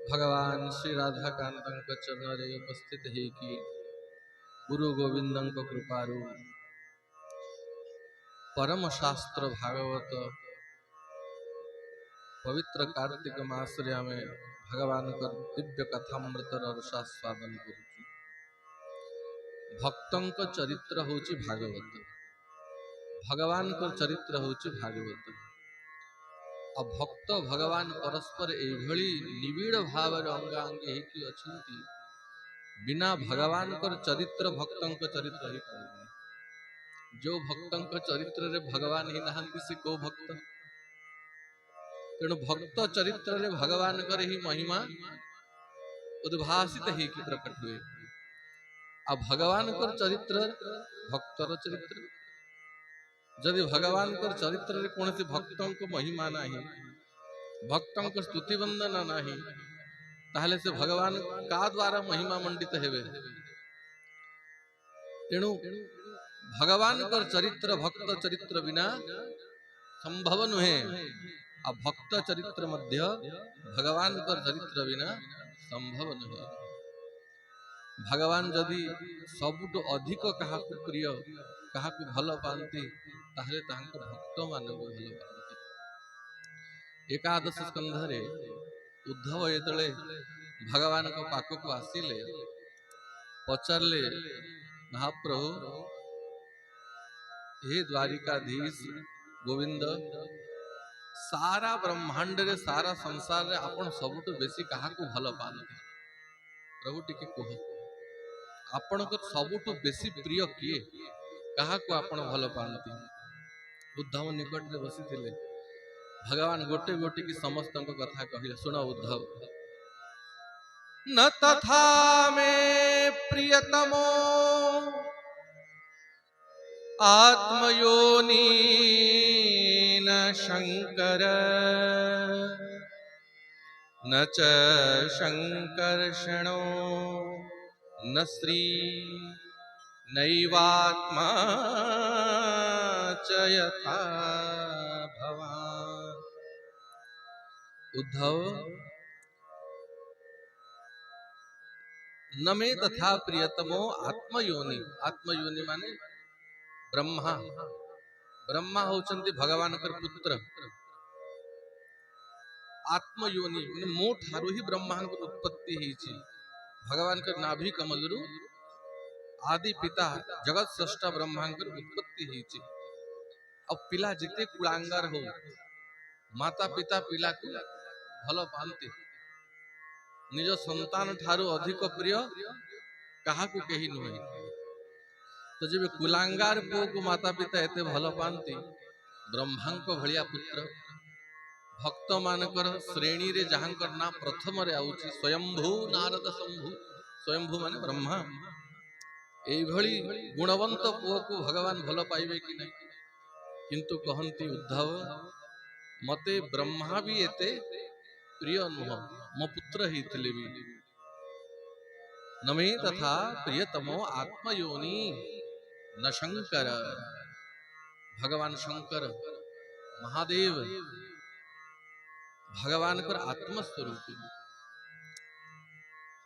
भगवान श्री राधाकांत चरण रे उपस्थित है कि गुरु गोविंद कृपारू परम शास्त्र भागवत पवित्र कार्तिक मास रे आमे भगवान का दिव्य कथामृत रसास्वादन करूँ। भक्तों का चरित्र होची भागवत, भगवान को चरित्र होची भागवत। अब भक्त भगवान परस्पर एभली निबिड़ भाव अंगांगी हेकि अछंती, बिना भगवान को चरित्र भक्तों को चरित्र ही पाइबे। जो भक्तों को चरित्र रे भगवान ही नहांती से को भक्त, तेणु भक्त चरित्र रे भगवान करे ही महिमा उद्भासित ही कि प्रकट हुए। अब भगवान को चरित्र भक्तर चरित्र, यदि भगवान को चरित्र रे कौन से भक्तों को महिमा नहीं, भक्तों को स्तुति वंदना नहीं, ताहले से भगवान का द्वारा महिमा मंडित हेवे। तेणु भगवान को चरित्र भक्त चरित्र बिना संभव नुहे। अब भक्त चरित्र मध्य भगवान को चरित्र बिना संभव नुहे। भगवान जदि सबुठ अधिक कहा प्रिय कहा भल पाती, ताहले तांको भक्त मान को भल पाती। एकादश स्कंधरे उद्धव जेतले भगवान को पाख को आसिले, पचारे महाप्रभु हे द्वारिकाधीश गोविंद, सारा ब्रह्मांड रे सारा संसार रे आपण सबुठ बेसी कहा को भल पाती? प्रभु टिके कह, आपण को सबुठ बेसी प्रिय किए, कहा को आपण भल पाती? उद्धव निकट रे बसी थिले, भगवान गोटे गोटे की समस्त कथा कहले। सुनो उद्धव, न तथा में प्रियतमो आत्मयोनि न शंकर, न च शंकर्षणो न श्री नैवात्मा च यथा भवान्। उद्धव, न मे तथा प्रियतमो आत्मयोनि, आत्मयोनि माने ब्रह्मा, ब्रह्मा होचंती भगवान कर पुत्र। आत्मयोनि माने मो ठारू ही ब्रह्मा की उत्पत्ति होईची। भगवान कर नाभि कमलरु आदि पिता जगत सृष्टा ब्रह्मा की उत्पत्ति होईची। अब पिला जिते कुलांगार हो, माता पिता पिला को भल पाती, निज संतान ठारू अधिक प्रिय कहा को कही नुहे। तो जब कुलांगार पुओ को माता पिता एते भल पाती, ब्रह्मा को भलिया पुत्र भक्त मानकर श्रेणी रे जहांकर नाम प्रथम रे आउची स्वयंभू नारद शंभु। स्वयंभू माने ब्रह्मा। एई भली गुणवंत पुओ को भगवान भल पाइबे कि नहीं? किंतु कहंती उद्धव, मते ब्रह्मा भी एते प्रिय नुह, मो पुत्र हितले भी। नमे तथा प्रियतमो आत्मयोनि न शंकर, भगवान शंकर महादेव भगवान कर आत्मस्वरूप।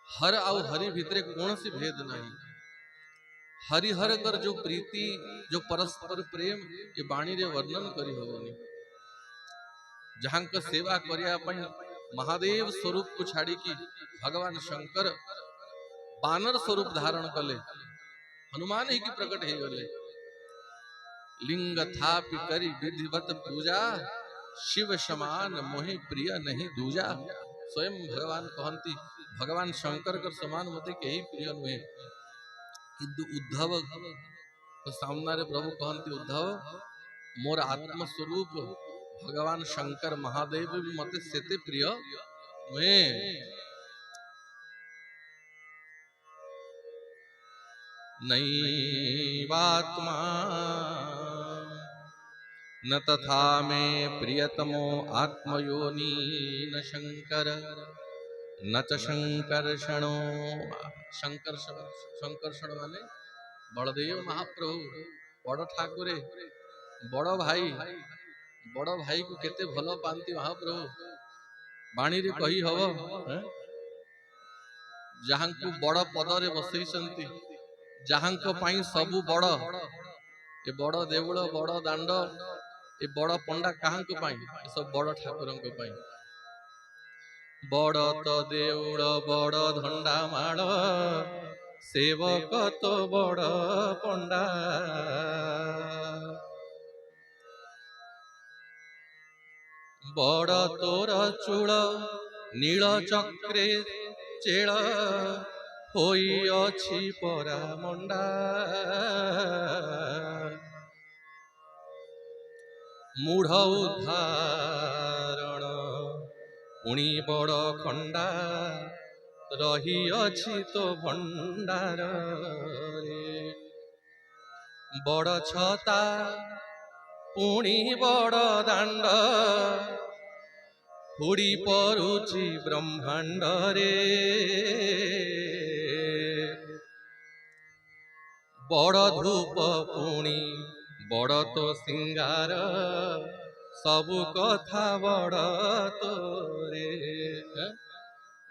हर आउ हरि भितरे कौन सी भेद नहीं। हरिहर कर जो प्रीति, जो परस्पर प्रेम, ये बाणी रे वर्णन करी होनी। जहां का सेवा करिया पई महादेव स्वरूप को छाड़ी की भगवान शंकर बानर स्वरूप धारण कले, हनुमान ही की प्रकट है गले। लिंग थापि करी विधिवत पूजा, शिव समान मोहि प्रिय नहीं दूजा। स्वयं भगवान कहंती, भगवान शंकर कर समान मते कहीं प्रिय नुहे। किंतु उद्धव तो सामना रे प्रभु कहंती, उद्धव मोर आत्म स्वरूप भगवान शंकर महादेव भी मते सेते प्रिय नुहे। नैवात्मा न तथा में प्रियतमो आत्मयोनि न शंकर, न च शंकर्षणो। शंकर्षण, शंकर्षण माने बलदेव महाप्रभु बड़ ठाकुरे, बड़ भाई, बड़ भाई को केते भल पांती महाप्रभु, बाणी रे कही हव। जहांकु बड़ पदरे बसैछंती, जहांको पाई सबु बड़, ए बड़ देउल बड़ दांड ए बड़ पंडा काहांको पाई, ए सब बड़ ठाकुरंको पाई। बड़ तो देउल बड़ धंडा माड़, सेवक तो बड़ पंडा। बड़ तोर चूल नील चक्रे चेल, होई अछि परा मंडा। मूढ़ उदाहरण पुणी बड़ खंडा, रही अछि तो भंडार रे। बड़ छता पुणी बड़ दांड, हुड़ी परुची ब्रह्मांड रे। बड़ धूप पुणी बड़ तो सिंगार, सबु कथा बड़ तोरे।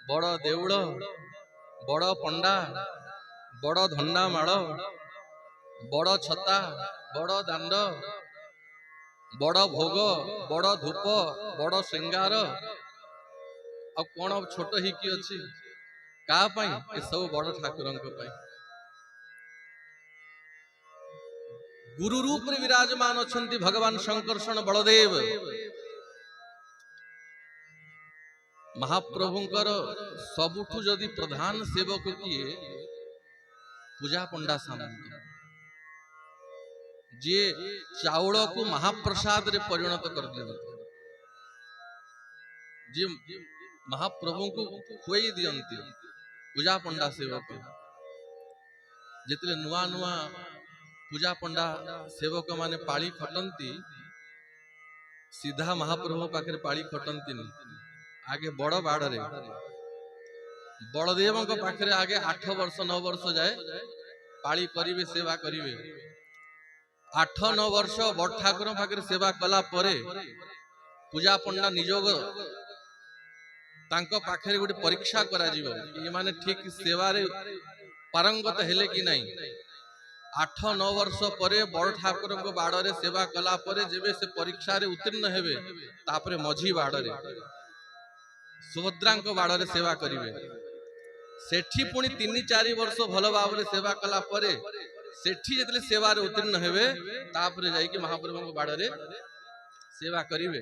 बड़ देउल बड़ पंडा बड़ धंडा माड़, बड़ छता बड़ दांड, बड़ भोग बड़ धूप बड़ श्रृंगार। अब कौन अब छोट ही कि अछि का पाई, ए सब बड़ ठाकुरंक पाई। गुरु रूप रे विराजमान अछंती भगवान शंकरषण बलदेव। महाप्रभुंकर सबुठु जदि प्रधान सेवक किए, पूजा पंडा सामंत, जे चाउल को महाप्रसाद रे परिणत कर दिया, जे महाप्रभु को खुई दियंती, पूजा पंडा सेवक। जितले नुआ नुआ पूजा पंडा सेवक माने पाली खटंती, सीधा महाप्रभु पाखे पाली खटंती नहीं, आगे बड़ बाड़े बलदेव पाखे आगे 8 वर्ष 9 वर्ष जाए पाली करिवे, सेवा करिवे। 8-9 वर्ष बड़ ठाकुर पाखे सेवा कला परे पूजा पंडा निजोग तांको पाखे गोटे परीक्षा करा जीवो, ये माने ठीक सेवा रे पारंगत हेले कि नहीं। 8-9 वर्ष परे बड़ ठाकुर को बाड़े सेवा कला परे जेबे से परीक्षा रे उत्तीर्ण हेबे, तापरे मझी बाड़े सुभद्रा को बाड़े सेवा करिवे। सेठी पुणी 3-4 वर्ष भल भाव सेवा कला परे सेठी जेतले सेवा रे उत्तीर्ण हेबे, तापरे जाई कि महाप्रभु को बाड़े सेवा करिवे।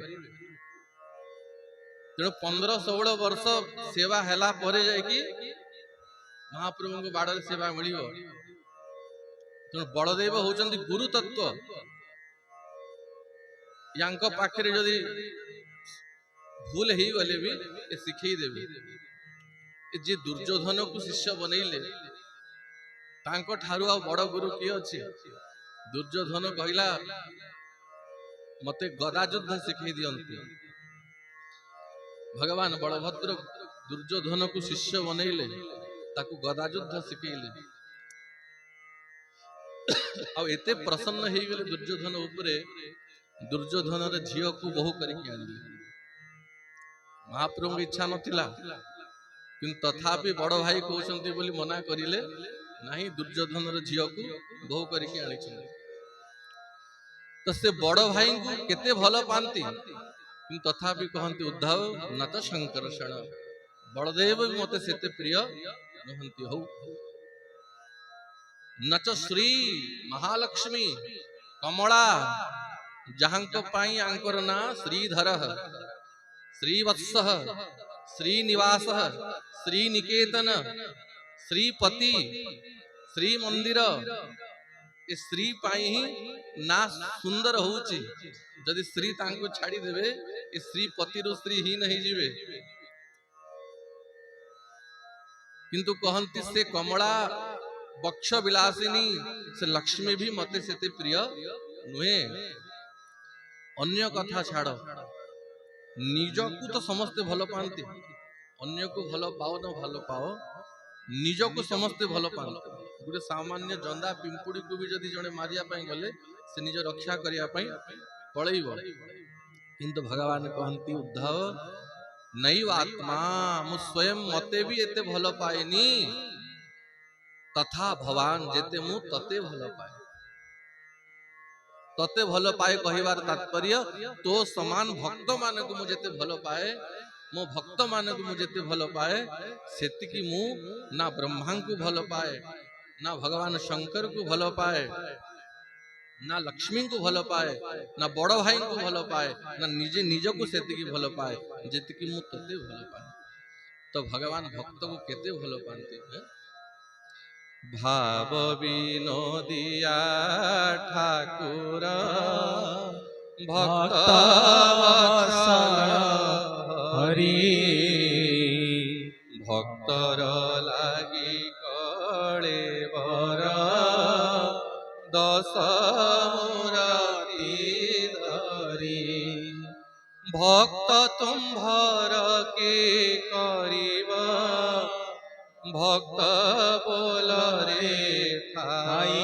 तेणु 15-16 वर्ष सेवा हेला परे जाई कि महाप्रभु को बाड़े सेवा मिलियो। तेणु बलदेव होचंती गुरु तत्व। यांको पाखरे जदि भूल ही गले भी ए सिखई देबे। जे दुर्योधन को शिष्य बनैले तांको ठारू आ बड़ गुरु की अछि। दुर्योधन कहला मते गदा युद्ध सिखई दियंती। भगवान बलभद्र दुर्योधन को शिष्य बनैले, ताकू गदा युद्ध सिखैले। आ एते प्रसन्न हो गले दुर्योधन उपरे, दुर्योधन रे झियो को बहु करके आनिले। महाप्रभु इच्छा नथिला, किंतु तथापि बड़ भाई कहउछंती बोली मना करिले नहीं, दुर्योधन रे झियो को बहु करके आनिछन। तो से बड़ भाई को केते भलो पांती, किंतु तथापि कहंती उद्धव न तो शंकरषण, बलदेव भी मते सेते प्रिय नहंती हो। न तो श्री महालक्ष्मी कमला, जहांको पाई आंकर ना श्रीधर, श्रीवत्स, श्रीनिवास, श्रीनिकेतन, श्रीपति, श्री मंदिर। ए श्री पाई ही ना सुंदर होउची। जदि श्री तांको छाड़ी देवे, ए श्रीपति रु श्री ही नहीं जीवे। किंतु कहंती से कमला बक्ष विलासिनी से लक्ष्मी भी मते सेते प्रिय नुहे। अन्य कथा छाड़, निजकू तो समस्ते भल पाती, अन्य को भल पाओ न भल पाओ, निजकू समस्ते भल पाते। गोटे सामान्य जंदा पिंपुड़ी को भी जदि जड़े मारिया गले से निज रक्षा करने पलैब। किंतु भगवान कहती उद्धव नैव आत्मा मु स्वयं मते भी एते भल पाएनी तथा भवान जेते मु तते भल पाए तते भल पाए कहिबार तात्पर्य तो समान भक्त मान को मु जेते भल पाए मो भक्त मान को मु जेते भल पाए सेतिकी मु ना ब्रह्मा को भल पाए ना भगवान शंकर को भल पाए ना लक्ष्मी को भल पाए ना बड़ भाई को भल पाए ना निजे निज को सेतिकी भल पाए जेतिकी मु तते भल पाए तो भगवान भक्त को केते भल पाते हैं भाव विनोदिया ठाकुर भक्त वत्सल हरि भक्तर लागी कळे बर दस मुरारी धरी भक्त तुम्भर के करिबा भक्त बोल रे थाई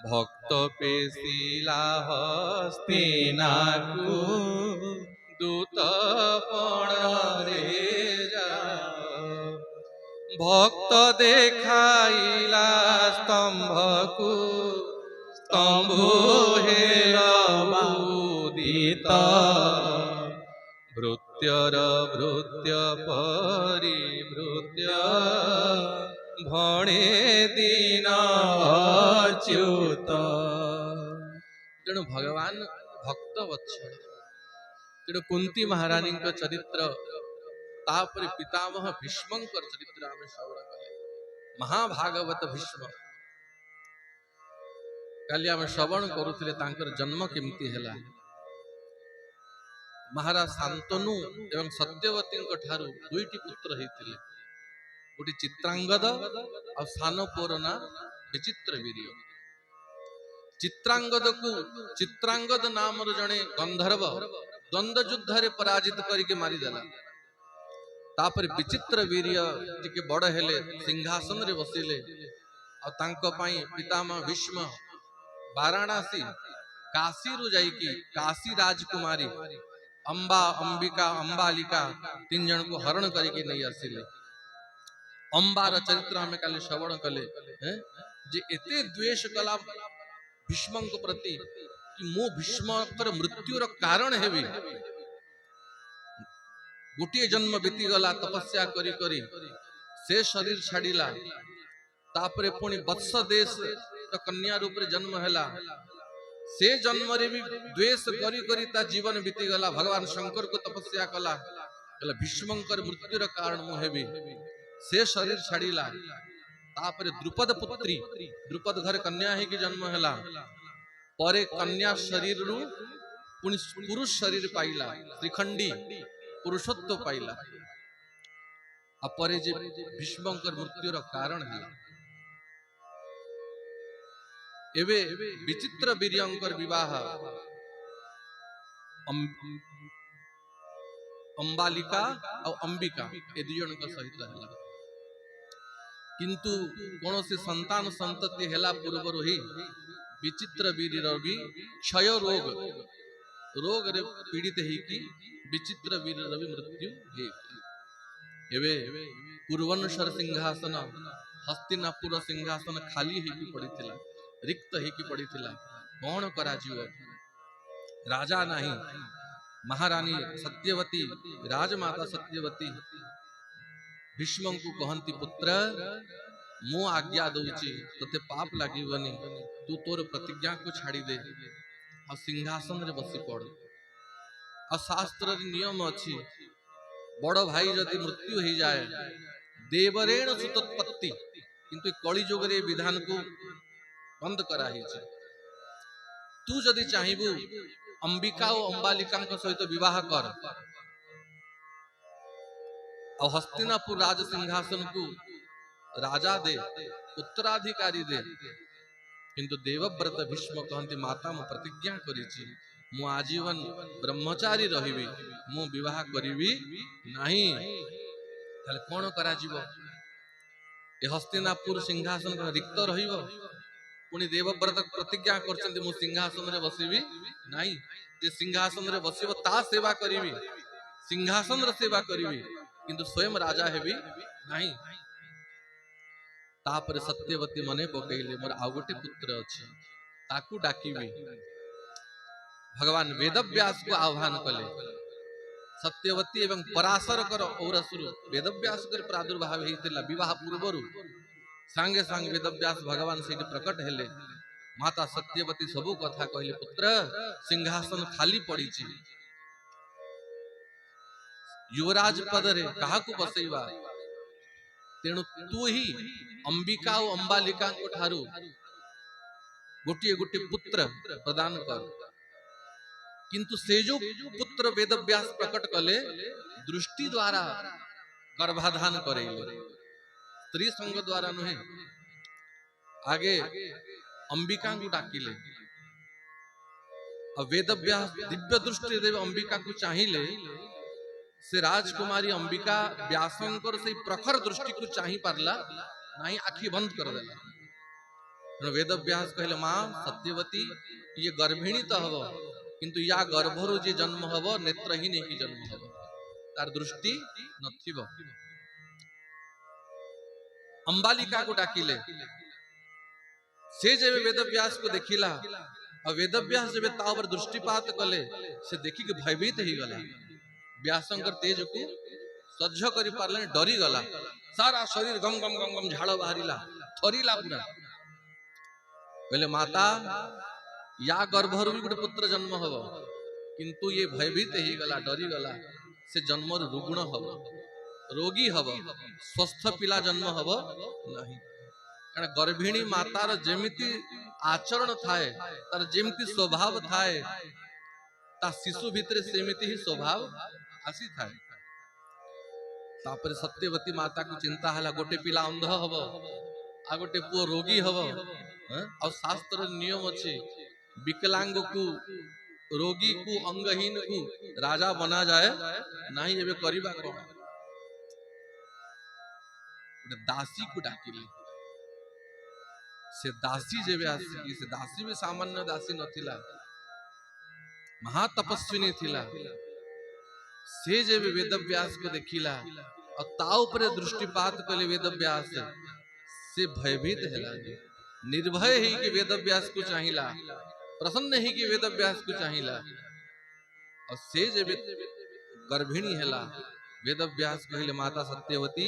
भक्त पेशिला हस्तिना को दूत पण रे जा भक्त देखाइला स्तंभ को स्तंभु हेला उदित भृत्यर भृत्य परिभृत्य भणे दीन अच्युत तेणु भगवान भक्त वत्सल तेणु कुंती महारानी चरित्र तापर पितामह भीष्म चरित्र आम श्रवण कले महाभागवत भीष्म काली आम श्रवण करुले जन्म केमती है महाराज शांतनु एवं सत्यवती ठारू दुईटी पुत्र होते गोटे चित्रांगद और सान पुअर ना विचित्र वीर्य चित्रांगद को चित्रांगद नाम जड़े गंधर्व द्वंद्व युद्ध रे पराजित करके मारिदेला तापर विचित्र वीर्य टिके बड़ हेले सिंहासन रे बसिले और तांको पई पितामह भीष्म वाराणसी काशी रु जाइकी काशी राजकुमारी अंबा अंबिका अंबालिका तीन जन को हरण करके नहीं आसिले अंबार चरित्र हमें काली श्रवण कले जे एते द्वेष कला भीष्म प्रति कि मो भीष्मकर मृत्युर कारण हेबी गोटे जन्म बीती गला तपस्या करी करी से शरीर छाड़िला तापरे पुणी वत्स देश तो कन्या रूप रे जन्म हैला से जन्म रे भी द्वेष करी करी ता जीवन बीती गला भगवान शंकर को तपस्या कला कहला भीष्मकर मृत्युर कारण मु हेबी से शरीर छाड़िला तापरे द्रुपद पुत्री द्रुपद घर कन्या ही की जन्म हैला परे कन्या शरीर रु पुणी पुरुष शरीर पाइला श्रीखंडी पुरुषत्व पाइला अपरे जे भीष्मकर मृत्युर कारण है एवे विचित्र वीर्यंकर विवाह अंबालिका और अंबिका ए दुई जन सहित है किंतु कौन से संतान संतति हेला पूर्व ही विचित्र वीर भी क्षय रोग रोग रे पीड़ित है कि विचित्र वीर रवि मृत्यु एवे पूर्वनुषर सिंहासन हस्तिनापुर सिंहासन खाली है पड़ी रिक्त है पड़ी कौन करा राजा नहीं महारानी सत्यवती राजमाता सत्यवती भीष्म को कहती पुत्र मु आज्ञा दूची तोते पाप लगनी तू तोर प्रतिज्ञा को छाड़ी दे आ सिंहासन रे बसी पड़ आ शास्त्र नियम अच्छी बड़ भाई जदि मृत्यु हो जाए देवरेण सुतोत्पत्ति किंतु कली जुग रे विधान को बंद करा तू जदि चाहिबू अंबिका और अंबालिका सहित विवाह कर और हस्तिनापुर राज सिंहासन को राजा दे उत्तराधिकारी दे किंतु देवव्रत भीष्म कहते माता मु प्रतिज्ञा करिछि मु आजीवन ब्रह्मचारी रहिबी मु विवाह करिबी नहीं ताले कोन करा जीवो ए हस्तिनापुर सिंहासन रिक्त रहिबो पुणी देवव्रत प्रतिज्ञा करछन्ति मु सिंहासन रे बसिबी नहीं जे सिंहासन रे बसिबो ता सेवा करिबी सिंहासन सेवा करी किंतु स्वयं राजा हेबी नहीं। तापर सत्यवती मने पकईले मोर आउ गोटे पुत्र अछि ताकू डाकिबी। भगवान वेदव्यास को आह्वान कले। सत्यवती एवं पराशर कर औरसुर वेदव्यास कर प्रादुर्भाव हेतिला विवाह पूर्वरु सांगे सांगे वेदव्यास भगवान से प्रकट हेले। माता सत्यवती सबु कथा कहले पुत्र सिंहासन खाली पड़ी युवराज पदरे कहा को बसैबा तेणु तू ही अंबिका और अंबालिका को ठारू गोटे गोटे पुत्र प्रदान कर। किंतु से जो पुत्र वेदव्यास प्रकट कले दृष्टि द्वारा गर्भाधान करेले स्त्री संग द्वारा नुहे। आगे अंबिका को डाकिले और वेदव्यास दिव्य दृष्टि देव अंबिका को चाहिए से राजकुमारी अंबिका व्यासंकर से प्रखर दृष्टि को चाही पारला नहीं आखि बंद कर देला। वेद व्यास कहले मां सत्यवती ये गर्भिणी तो हब किंतु या गर्भरु जे जन्म हब नेत्रहीन ही जन्म हब तार दृष्टि नथिबो। अंबालिका को डाकिले से जेबे वेद व्यास को देखिला और वेद व्यास जेबे ता पर दृष्टिपात कले से देखि के भयभीत ही गला। व्यासंकर तेज को सह्य करि पारले डरी गला सारा शरीर गम गम गम गम झाड़ बाहरिला थरीला पूरा। कहले माता या गर्भरु भी गोटे पुत्र जन्म हब किंतु ये भयभीत ही गला डरी गला से जन्म रुग्ण हब रोगी हब स्वस्थ पिला जन्म हब नहीं। कारण गर्भिणी मातार जेमिति आचरण थाए तार जेमिति स्वभाव थाए ता शिशु भितर सेमिति ही स्वभाव आसी थाए। तापर सत्यवती माता को चिंता हला गोटे पिला अंध हब आ गोटे पुओ रोगी हब और शास्त्र नियम अच्छे विकलांग को रोगी को अंगहीन को राजा बना जाए नहीं एबे करिबा कोन। दासी को डाकिले से दासी जेबे आसी से दासी भी सामान्य दासी नथिला महातपस्विनी थिला। से जेबे वेदव्यास को देखिला और ता ऊपर दृष्टिपात कले वेदव्यास से भयभीत हेला निर्भय ही कि वेदव्यास को चाहिला प्रसन्न ही कि वेदव्यास को चाहिला। और से जेबे गर्भिणी हेला वेदव्यास कहले माता सत्यवती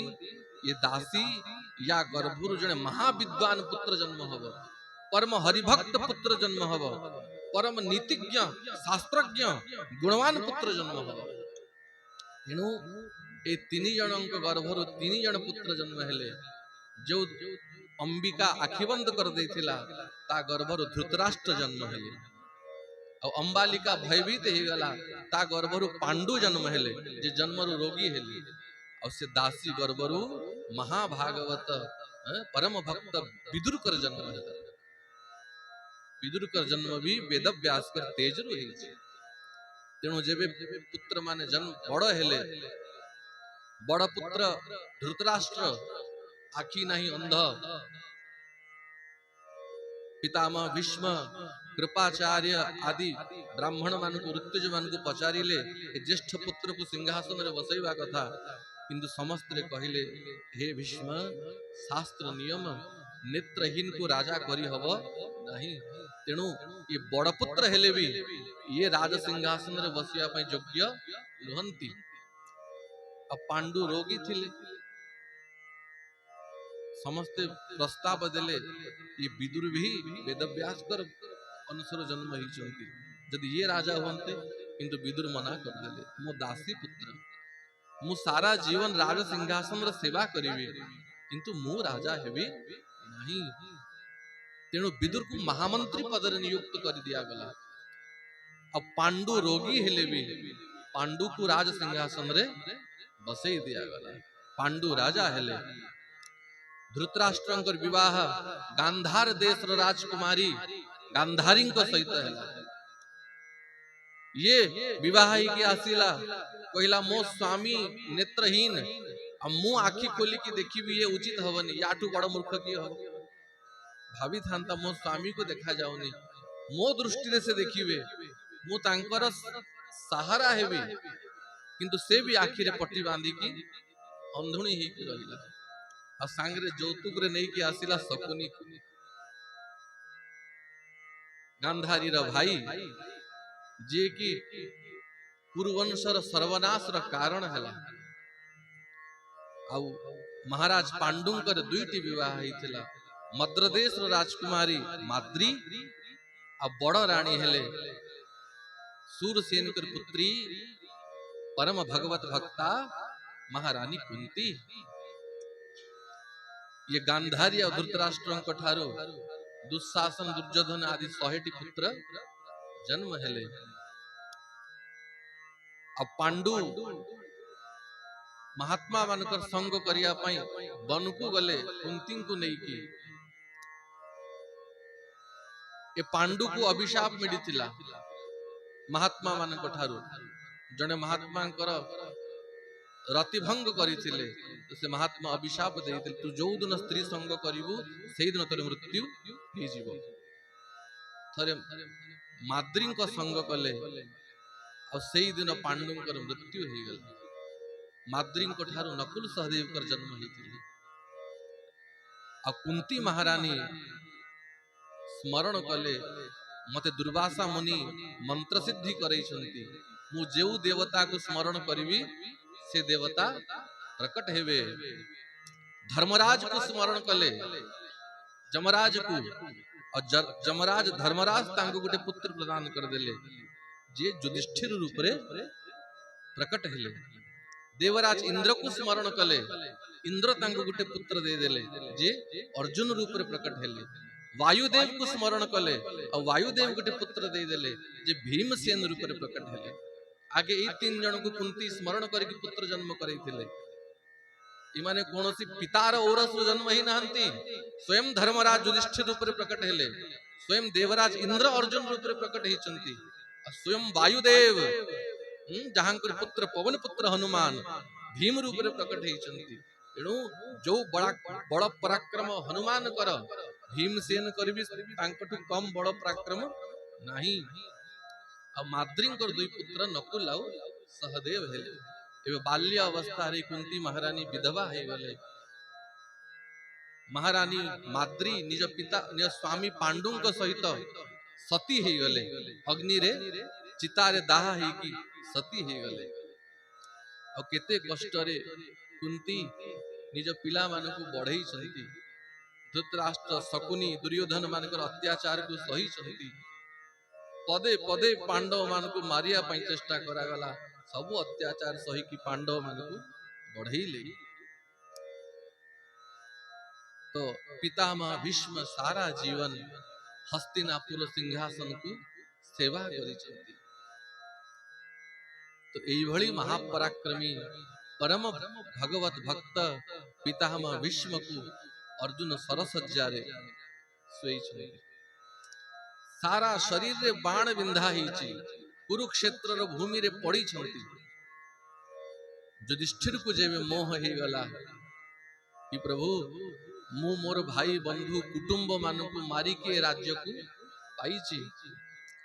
ये दासी या गर्भुरु जने महाविद्वान पुत्र जन्म हब परम हरिभक्त पुत्र जन्म हब परम नीतिज्ञ शास्त्रज्ञ गुणवान पुत्र जन्म हब। तेणु ए तीन जनक गर्भरु तीन जन पुत्र जन्म हेले। जो अंबिका आखिबंद कर देथिला ता गर्भरु धृतराष्ट्र जन्म हेले और अंबालिका भयभीत ही गला ता गर्भरु पांडु जन्म हेले जे जन्मरु रोगी हेले। और से दासी गर्भरु महाभागवत परम भक्त विदुर कर जन्म हेले। विदुर कर जन्म भी वेदव्यास कर तेज रही। तेणु जेबे पुत्र माने जन्म बड़ हेले बड़ पुत्र धृतराष्ट्र आखि नहीं अंध पितामह भीष्म कृपाचार्य आदि ब्राह्मण मान को ऋत्विज मान को पचारिले ज्येष्ठ पुत्र को सिंहासन रे बसैबा कथा किंतु समस्त रे कहिले हे भीष्म शास्त्र नियम नेत्रहीन को राजा करी हबो नहीं। तेणु ये बड़ पुत्र हेले भी ये राज सिंहासन रे बसिया पई योग्य नुहंती। अब पांडु रोगी थिले समस्त प्रस्ताव देले ये विदुर भी वेदव्यास कर अनुसार जन्म ही चलती यदि ये राजा होते किंतु विदुर मना कर देले मो दासी पुत्र मु सारा जीवन राज सिंहासन रे सेवा करिवे किंतु मु राजा हेबी नहीं। तेणु विदुर को महामंत्री पद रे नियुक्त कर दिया गला। अब पांडु रोगी हेले भी पांडु को राज सिंहासन रे बसई दिया गला। पांडु राजा हेले धृतराष्ट्रंकर विवाह गांधार देश राजकुमारी गांधारी सहित है। ये विवाह ही के आसीला कहला मो स्वामी नेत्रहीन मु आखि खोली की देखी भी ये उचित हवनी याठू बड़ मूर्ख की हो भावी था मो स्वामी को देखा जाऊनी मो दृष्टि से देखिए मु तांकर सहारा हेबी किंतु से भी आखिरे पट्टी बांधी की अंधुणी ही की रहिला आ सांगरे जौतुक रे नहीं कि आसिला शकुनी गांधारी रा भाई जे कि कुरुवंशर सर्वनाश रा कारण हला आउ महाराज पांडुंकर दुईटी विवाह होइतिला मद्रदेश रो राजकुमारी माद्री आ बड़ रानी हेले सूरसेन कर पुत्री परम भगवत भक्ता महारानी कुंती। ये गांधारी और धृतराष्ट्र ठारो दुशासन दुर्योधन आदि 100टी पुत्र जन्म हेले। अब पांडु महात्मा मानकर संग करिया पई वन को गले कुंती को नहीं की ए पांडु को अभिशाप मिलितिला महात्मा मानक ठारू जने महात्मा रतिभंग करिथिले तो से महात्मा अभिशाप देइथिले तू जो दिन स्त्री संग करिवु सेही दिन तोर मृत्यु ही जीवो। थरे माद्री को संग कले और सेही दिन पांडुंकर मृत्यु ही गला। माद्री को ठारू नकुल सहदेव कर जन्म होइथिले आ कुंती महारानी स्मरण कले मते दुर्वासा मुनि मंत्र सिद्धि करई छंती मु जेउ देवता को स्मरण करिवि से देवता प्रकट हेवे। धर्मराज को स्मरण कले जमराज को और जमराज धर्मराज तांको गुटे पुत्र प्रदान कर देले जे युधिष्ठिर रूप रे प्रकट हेले। देवराज इंद्र को स्मरण कले इंद्र तांको गुटे पुत्र दे देले जे अर्जुन रूप रे प्रकट हेले। वायुदेव को स्मरण कले और वायुदेव गोटे पुत्र दे देले जे भीमसेन रूप रे प्रकट हेले। आगे ए 3 जन को कुंती स्मरण करके पुत्र जन्म करैथिले। इमाने कोनोसी पितार औरस जन्म ही नाहंती स्वयं धर्मराज युधिष्ठिर रूप रे प्रकट हेले स्वयं देवराज इंद्र अर्जुन रूप रे प्रकट हिचंती स्वयं वायुदेव जहांकर पुत्र पवन पुत्र हनुमान भीम रूप रे प्रकट हिचंती। एणु जो बड़ पराक्रम हनुमान कर भीमसेन करबी तांकटु कम बड़ पराक्रम नाही। आ माद्रींकर दुई पुत्र नकुल आउ सहदेव हेले। एबे बाल्य अवस्था रे कुंती महारानी विधवा हे गले। महारानी माद्री निज पिता निज स्वामी पांडुंक सहित सती हे गले अग्नि रे चिता रे दाह हे की सती हे गले। आ केते कष्ट रे कुंती निज पिला मानकु बढ़ई छंती। धृतराष्ट्र शकुनी दुर्योधन मानकर अत्याचार को सही छंती पदे पदे पांडव मान को मारिया पई चेष्टा करा गला सब अत्याचार सही की पांडव मान को बढ़ई ले। तो पितामह भीष्म सारा जीवन हस्तिनापुर सिंहासन को सेवा करी छंती। तो एई भली महापराक्रमी परम भगवत भक्त पितामह भीष्म को अर्जुन सरसज्जा रे सोई छे। सारा शरीर रे बाण बिंधा हिची कुरुक्षेत्र रो भूमि रे पड़ी छंती। युधिष्ठिर को जेबे मोह हे गला कि प्रभु मु मोर भाई बंधु कुटुंब मान को मारी के राज्य को पाईची।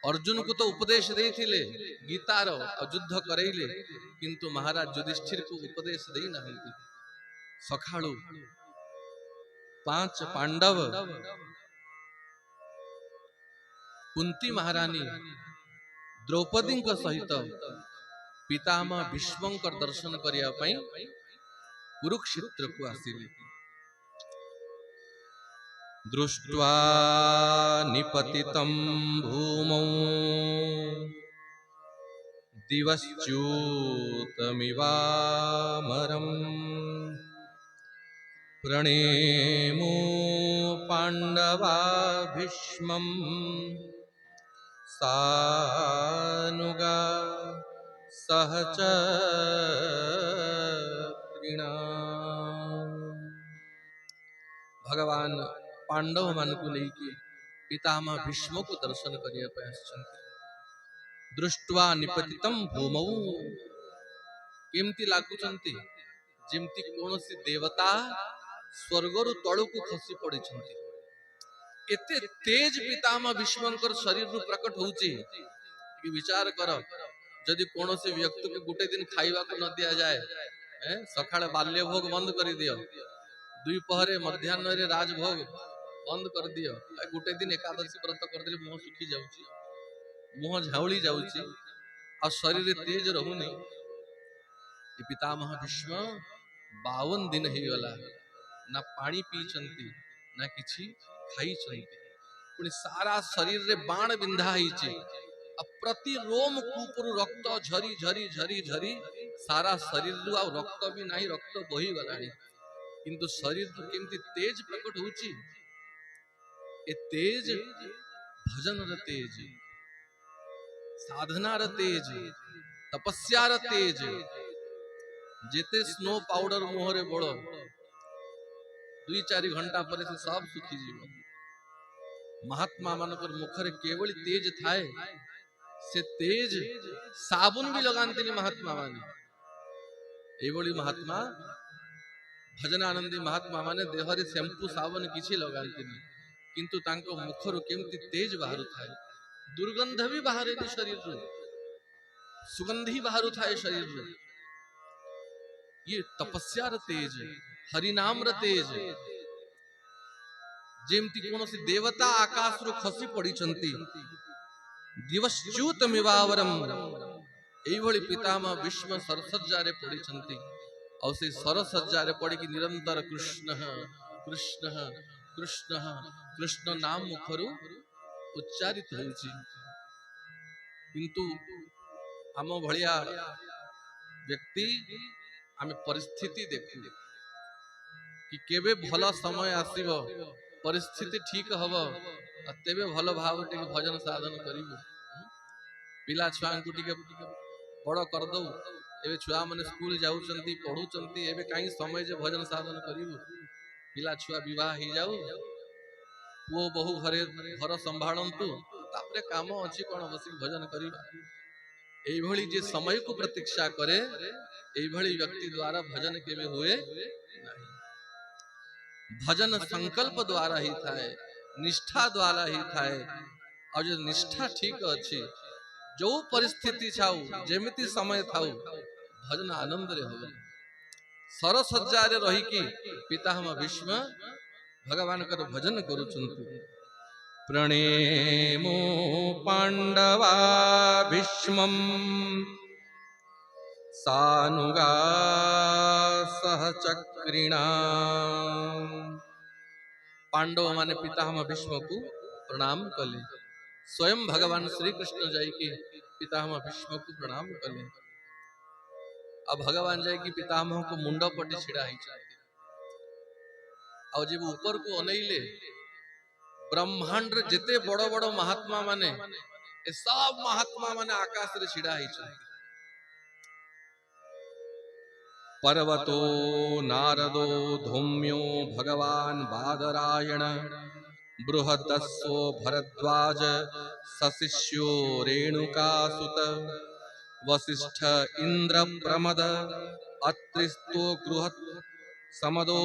अर्जुन को तो उपदेश देथिले गीतार और युद्ध करैले किंतु महाराज युधिष्ठिर को उपदेश देई नाहंती। सखाळु 5 पांडव कुंती महारानी द्रौपदी सहित पितामह भीष्मंकर दर्शन करिया पई कुरुक्षेत्र को आसिले। दृष्ट्वा निपतितं भूमौ दिवश्च्युतमिवामरम् प्रणेमो पांडवा भीष्मं सानुगा सहचरिणा। भगवान पांडव मान को लेके पितामह भीष्म को दर्शन करिया पे आछंती। दृष्ट्वा निपतितं भूमौ केमती लागुचंती जेमती कोनोसी देवता स्वर्गरु तळकु खसी पड़ी छंती। एते तेज पितामह भीष्मंकर शरीर रु प्रकट होउची कि विचार कर जदि कौन व्यक्ति को गोटे दिन खाइबा को न दिया जाए, सकाଳେ बाल्य भोग बंद कर दियो, दुई पहरे मध्याह्न रे राजभोग बंद कर दियो, गोटे दिन एकादशी व्रत कर दिले मुह सुखी जाउची, मुह झाउली जाउची आ शरीर तेज रहुनी। पितामह भीष्म 52 दिन ही गला ना पानी पीचंती ना किछि खाई, पुणी सारा शरीर रे बाण बिंधा हिचे, प्रति रोम कूपुरु रक्त झरी झरी झरी झरी सारा शरीर रु आ रक्त भी नहीं, रक्त बही गलानी, किंतु शरीर रु केमती तेज प्रकट होची। ए तेज भजन र तेज, साधना र तेज, तपस्या र तेज, जेते स्नो पाउडर मुहरे बोलो 2-4 घंटा पर से सब सुखी जीव। महात्मा मानकर मुखरे केवल तेज थाए, से तेज साबुन भी लगाते महात्मा माने। एवली महात्मा भजनानंदी महात्मा माने देहरे शैम्पू साबुन किछि लगाते, किंतु तांको मुखरु केमती तेज बाहर थाए, दुर्गंध भी बाहर शरीर रो, सुगंधी बाहर थाए शरीर रो। ये तपस्या र तेज, हरिनाम र तेज, जेमती कोनोसी देवता आकाश रो खसी पड़ीचंती, दिवश्च्युत मिवावरम, एभली पितामह भीष्म सरसज्जारे पड़ीचंती, और से सरसज्जारे पड़ी कि निरंतर कृष्ण कृष्ण कृष्ण कृष्ण नाम मुखरु उच्चारित होउची। किंतु आम भलिया व्यक्ति आमे परिस्थिति देखु कि केबे भला समय आसीबो, परिस्थिति ठीक हबो, तेबे भल भाव टिके भजन साधन करिबो। पिला छुआ को टिके बड़ कर दऊ, एबे छुआ माने स्कूल जाउचंती पढुचंती, एबे काई समय जे भजन साधन करिबो। पिला छुआ विवाह ही जाऊ, पुओ बहु घरे घर संभाळंतु, तापरे काम अछि कोन बसी भजन करिबा। एई भली जे समय को प्रतीक्षा करे, एई भली व्यक्ति द्वारा भजन केबे हुए नहीं। भजन संकल्प द्वारा ही थाए, निष्ठा द्वारा ही थाए, और जो निष्ठा ठीक अच्छी, जो परिस्थिति छाऊ जेमिति समय थाऊ, भजन आनंद रे हो। सरसज्जा रे रही कि पितामह भीष्म भगवान कर भजन करुचंतु। प्रणेमो पांडवा भीष्मं सानुगा सहचक्रिणा। पांडव माने पितामह भीष्म को प्रणाम कले, स्वयं भगवान श्री कृष्ण जाय कि पितामह भीष्म को प्रणाम कले। अब भगवान जाय कि पितामह को मुंड पटे छिड़ा ही चाहते, और जब ऊपर को अनैले ब्रह्मांड जिते बड़ बड़ महात्मा माने, ए सब महात्मा माने आकाश रे छिड़ा ही चाहते। पर्वतो नारदो धौम्यो भगवान बादरायण, बृहदस्सो भरद्वाज सशिष्यो रेणुकासुत, वसिष्ठ इंद्र प्रमद अत्रिस्तो गृहत् समदो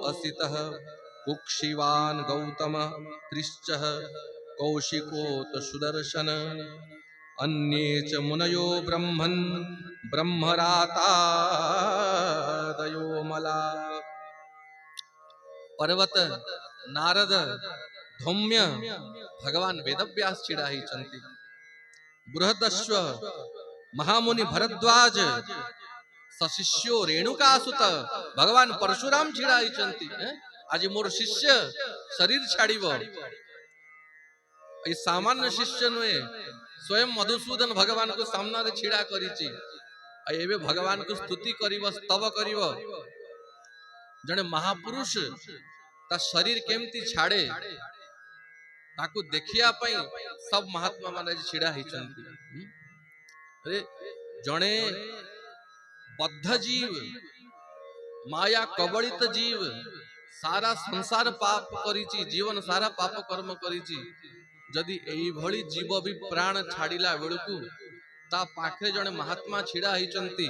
असितः, कुक्षिवान गौतम त्रिश्चः कौशिकोत सुदर्शन, अन्ये च मुनयो ब्रह्मन् ब्रह्मरातादयो मला। पर्वत नारद धौम्य भगवान वेदव्यास छिड़ा ही चंती, बृहदस्व महामुनि भरद्वाज सशिष्यो रेणुकासुत भगवान परशुराम छिड़ा ही चंती। आज मोर शिष्य शरीर छाड़िबो, ए सामान्य शिष्य नुए, स्वयं मधुसूदन भगवान को सामना रे छिड़ा करिछि, एबे भगवान को स्तुति करिबो, स्तव करिबो। जने महापुरुष ता शरीर केमती छाड़े ताकू देखिया पई सब महात्मा माने छिड़ा ही चंती। अरे जने बद्ध जीव, माया कबलित जीव, सारा संसार पाप करिछि, जीवन सारा पाप कर्म करिछि, जदि एई भली जीव भी प्राण छाड़िला बेलकू ता पाखरे जने महात्मा छिड़ा ही चंती,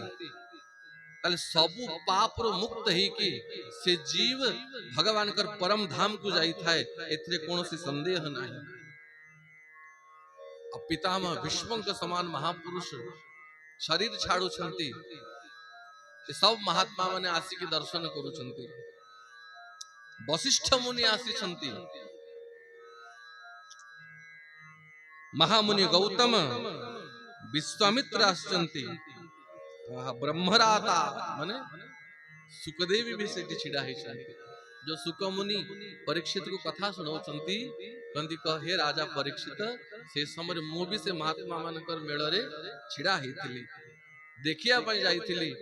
ताले सबु पाप रो मुक्त ही कि से जीव भगवान कर परम धाम को जाई थाए, एथरे कोनोसी संदेह नाही। पितामह भीष्म के समान महापुरुष शरीर छाड़ुछंती सब महात्मा माने आसिकी दर्शन करुछंती। वशिष्ठ मुनि आसिछंती, महामुनि गौतम विश्वामित्र आसचंती, ब्रह्मराता माने सुखदेवी भी से छिड़ा होइछंती। जो सुकमुनि परीक्षित को कथा सुनाउछंती, कहंती कह हे राजा परीक्षित, से समय मु भी से महात्मा मानकर मेल रे छिड़ा हेतिली, देखिया पई जाइथिली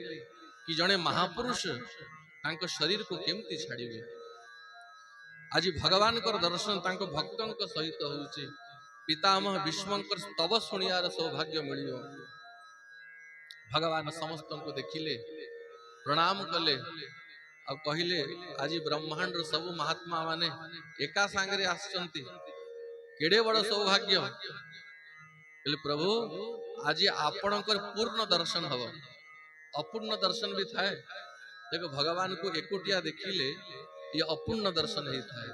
कि जने महापुरुष तांको शरीर को केमती छाड़िबे। आज भगवान कर दर्शन तांको भक्तों को सहित होउचे। पितामह भीष्मकर स्तव सुनियार सौभाग्य मिलियो। भगवान समस्त को देखिले, प्रणाम कले, अब कहिले आज ब्रह्मांड सब महात्मा माने एका सांगरे आसचंती, केडे बड़ सौभाग्य। बोले प्रभु आज आपणकर पूर्ण दर्शन हब, अपूर्ण दर्शन भी थाए। देखो भगवान को एकोटिया देखिले ये अपूर्ण दर्शन ही थाए।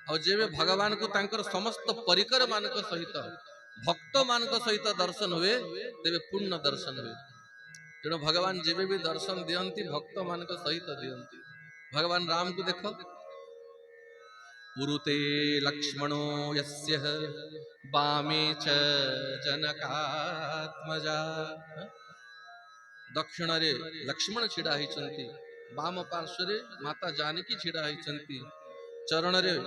और जेबे भगवान को तांकर समस्त परिकर मानक सहित भक्त मानक सहित दर्शन हुए, तेबे पूर्ण दर्शन हुए। तेणु भगवान जेबे भी दर्शन दियंती भक्त मानक सहित दियंती। भगवान राम को देखो, पुरुते लक्ष्मणो यस्य वामे च जनकात्मजा। दक्षिण रे लक्ष्मण छिड़ा होइछंती, वाम पार्श्व रे माता जानकी छिड़ा होइछंती, चरण रे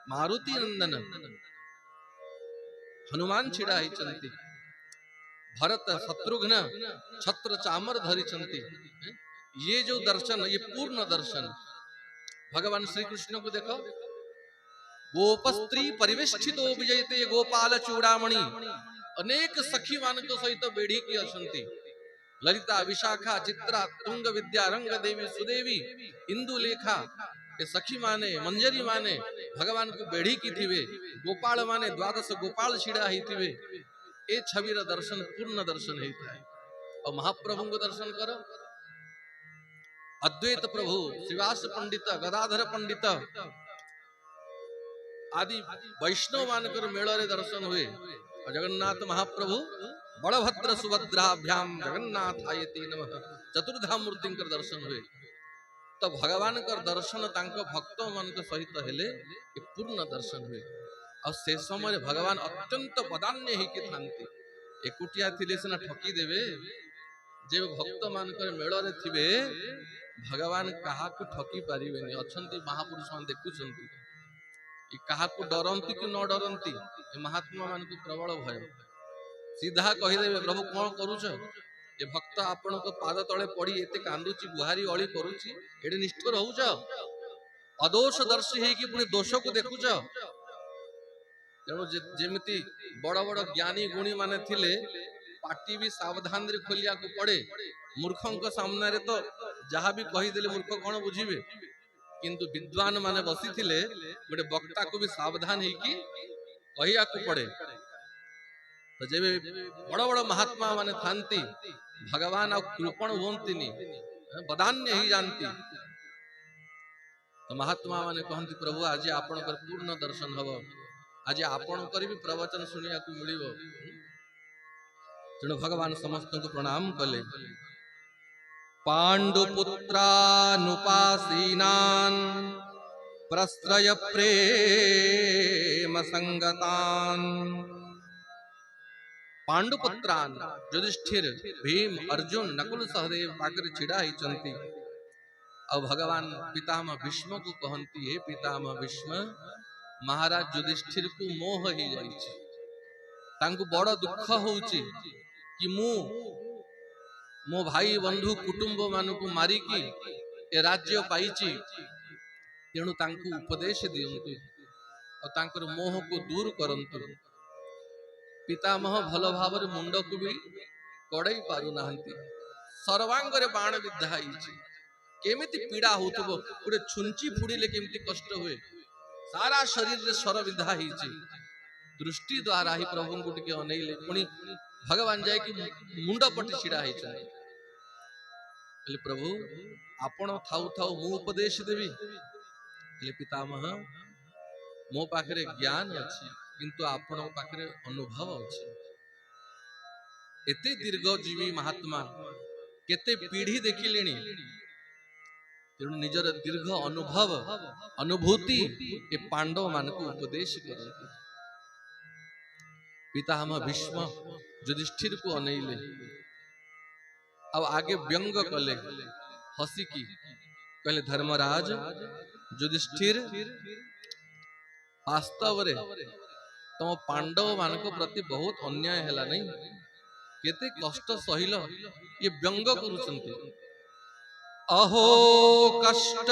मारुति नंदन हनुमान छिड़ा होइछंती, भरत शत्रुघ्न छत्र चामर धरिछंती। ये जो दर्शन, ये पूर्ण दर्शन। भगवान श्री कृष्ण को देखो, गोपस्त्री परिवेष्टितो विजयते गोपाल चूड़ामणि, अनेक सखी मानक सहित बेढ़ी की असंती। ललिता विशाखा चित्रा तुंग विद्या रंग देवी सुदेवी इंदुलेखा के सखी माने मंजरी माने भगवान को बेढ़ी की थीवे। गोपाल माने द्वादश गोपाल छिड़ा ही थीवे। ए छविर दर्शन पूर्ण दर्शन ही था। और महाप्रभु को दर्शन करो, अद्वैत प्रभु श्रीवास पंडित गदाधर पंडित आदि वैष्णव मानकर मेलरे दर्शन हुए। और जगन्नाथ महाप्रभु बलभद्र सुभद्राभ्याम जगन्नाथायते नमः चतुर्धा मूर्ति कर दर्शन हुए। तो भगवान कर दर्शन तांको भक्त मन के सहित हेले ये पूर्ण दर्शन हुए। और से समय भगवान अत्यंत बदान्य ही के थांती। एकुटिया थिले सिना ठकी देवे, जे भक्त मानकर मेलरे थिबे भगवान कहा को ठकी पारिबेनी। अछंती महापुरुष मान देखुछंती, ये कहा को डरंती कि न डरंती, ये महात्मा मान को प्रबल भय। सीधा कहिदेवे प्रभु कौन करूछ, ये भक्त आपण को पाद तले पड़ी एते कांदुची गुहारी अली करूची, एडे निष्ठुर होउछ, अदोष दर्शी है कि पुनी दोष को देखुछ। तेणु जेमिति बड़ बड़ ज्ञानी गुणी माने थिले पाटी भी सावधान रे खोलिया को पड़े। मूर्खों के सामने रे तो जहाँ भी कही देले मूर्ख कौन बुझीबे, किंतु विद्वान माने बसी थिले गोटे वक्ता को भी सावधान है कि कहिया को पड़े। तो जेबे बड़ बड़ महात्मा माने थांती भगवान आ कृपण होंतिनी, बदान्य ही जानती। तो महात्मा माने कहंती प्रभु आज आपण कर पूर्ण दर्शन हब, आज आपण कर भी प्रवचन सुनिया को मिलिबो। तेणु भगवान समस्त को प्रणाम कले। पांडुपुत्रानुपासीनान् प्रस्त्रय प्रेम संगतान्। पांडुपुत्रान युधिष्ठिर भीम अर्जुन नकुल सहदेव पाकर छिड़ा ही चंती। और भगवान पितामह भीष्म को कहंती है, पितामह भीष्म महाराज युधिष्ठिर को मोह ही जाइछि, तांको बड़ दुख होउछि कि मो भाई बंधु कुटुंब मान को मारी की ए राज्य पाइछि। तेणु तांको उपदेश दियंतु और तांकर मोह को दूर करंतु। पितामह भल भाव मुंड को भी कड़ई पारु नाहंती, सर्वांग रे बाण विद्धा होइछि। केमिति पीड़ा होतबो, गोटे छुंची फुड़िले केमिति कष्ट हुए, सारा शरीर रे स्वर विद्धा होइछि। दृष्टि द्वारा ही प्रभु को टिके अनैले, पुणी भगवान जाय कि मुंड पटी छिड़ा होइछि। प्रभु आपण थाउ थाउ मु उपदेश देवी। पितामह मो पाखरे ज्ञान अछि, किंतु आपण पाखरे अनुभव अछि। एते दीर्घजीवी महात्मा केते पीढ़ी देखिले तेणु निजर दीर्घ अनुभव अनुभूति ए पांडव मान को उपदेश करते। पितामह भीष्म युधिष्ठिर को अनैले अब आगे व्यंग कले हसिकी कहले धर्मराज युधिष्ठिर वास्तव रे तुम पांडव मान प्रति बहुत अन्याय हैला नहीं केते कष्ट सहिल ये व्यंग करुचंती। अहो कष्ट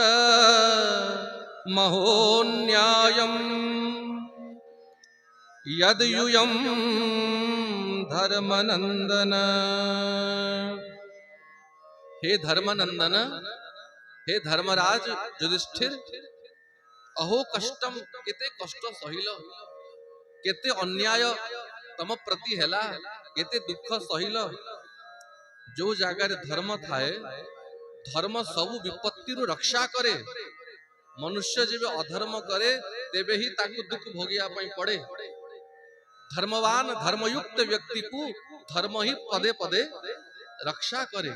महोन्यायम यदयुयम धर्मनंदन। हे धर्मनंदन हे धर्मराज युधिष्ठिर अहो कष्टम केते कष्ट सहिल केते अन्याय तम प्रति हैला केते दुख सहिल। जो जगार धर्म थाए धर्म सबु विपत्ति रु रक्षा करे। मनुष्य जब अधर्म करे तेबे ही ताकू दुख भोगिया पड़े। धर्मवान धर्मयुक्त व्यक्ति को धर्म ही पदे पदे रक्षा करे।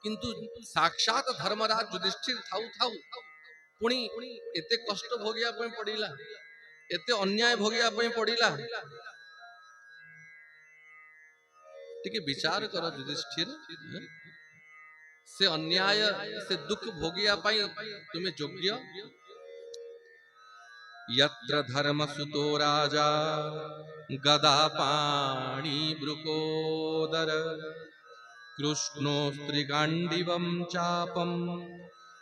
किंतु साक्षात धर्मराज युधिष्ठिर थाउ थाउ पुणी एते कष्ट भोगिया पड़िला एते अन्याय भोगिया पड़िला। टिके विचार करो युधिष्ठिर से अन्याय से दुख भोगिया पाई तुम्हें योग्य। यत्र धर्म सुतो राजा गदा पाणी ब्रुकोदर कृष्णो स्त्रीगांडिवं चापम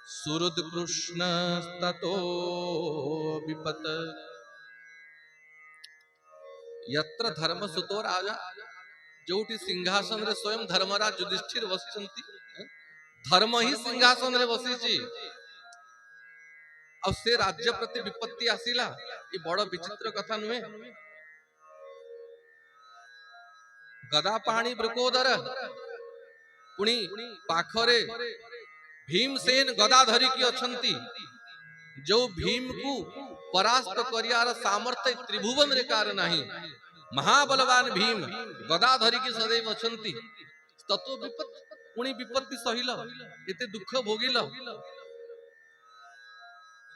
सुहृद कृष्ण ततो विपत। यत्र धर्म सुतो राजा जोटी सिंहासन रे स्वयं धर्मराज युधिष्ठिर बसचंती धर्म ही सिंहासन रे बसीची और से राज्य प्रति विपत्ति आसिला ये बड़ विचित्र कथा नुहे। गदा पाणी ब्रुकोदर पुणी पाखरे भीमसेन गदा धरिकी अछंती जो भीम को परास्त करियार सामर्थ्य त्रिभुवन रे कार नाही। महाबलवान भीम गदा धरिकी सदैव अछंती ततो विपत्ति पुणी विपत्ति सहिल एते दुख भोगिल।